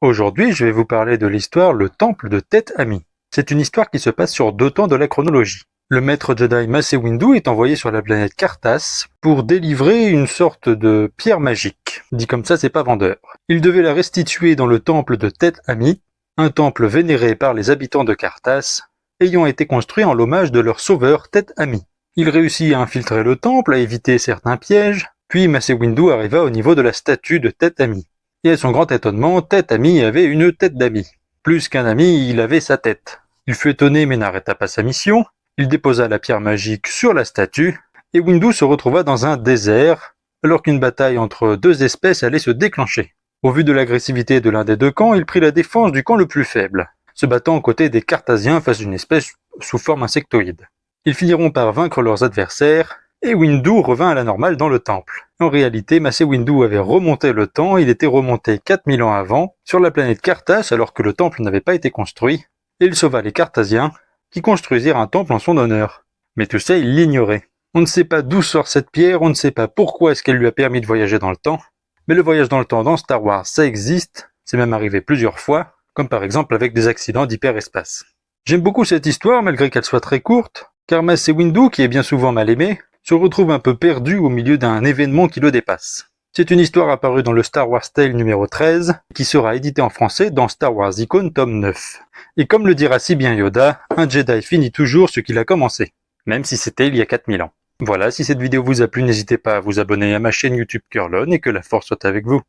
Aujourd'hui, je vais vous parler de l'histoire Le Temple de Teth Ami. C'est une histoire qui se passe sur 2 temps de la chronologie. Le maître Jedi Mace Windu est envoyé sur la planète Carthas pour délivrer une sorte de pierre magique. Dit comme ça, c'est pas vendeur. Il devait la restituer dans le temple de Teth Ami, un temple vénéré par les habitants de Carthas, ayant été construit en l'hommage de leur sauveur Teth Ami. Il réussit à infiltrer le temple, à éviter certains pièges, puis Mace Windu arriva au niveau de la statue de Teth Ami. Et à son grand étonnement, Teth Ami avait une tête d'ami. Plus qu'un ami, il avait sa tête. Il fut étonné mais n'arrêta pas sa mission. Il déposa la pierre magique sur la statue, et Windu se retrouva dans un désert, alors qu'une bataille entre 2 espèces allait se déclencher. Au vu de l'agressivité de l'un des 2 camps, il prit la défense du camp le plus faible, se battant aux côtés des Carthasiens face à une espèce sous forme insectoïde. Ils finiront par vaincre leurs adversaires, et Windu revint à la normale dans le temple. En réalité, Mace Windu avait remonté le temps, il était remonté 4000 ans avant, sur la planète Carthas alors que le temple n'avait pas été construit, et il sauva les Carthasiens, qui construisirent un temple en son honneur. Mais tout ça, il l'ignorait. On ne sait pas d'où sort cette pierre, on ne sait pas pourquoi est-ce qu'elle lui a permis de voyager dans le temps, mais le voyage dans le temps dans Star Wars, ça existe, c'est même arrivé plusieurs fois, comme par exemple avec des accidents d'hyperespace. J'aime beaucoup cette histoire, malgré qu'elle soit très courte, car Mace Windu, qui est bien souvent mal aimé, se retrouve un peu perdu au milieu d'un événement qui le dépasse. C'est une histoire apparue dans le Star Wars Tale numéro 13, qui sera édité en français dans Star Wars Icon tome 9. Et comme le dira si bien Yoda, un Jedi finit toujours ce qu'il a commencé, même si c'était il y a 4000 ans. Voilà, si cette vidéo vous a plu, n'hésitez pas à vous abonner à ma chaîne YouTube Curlon et que la force soit avec vous.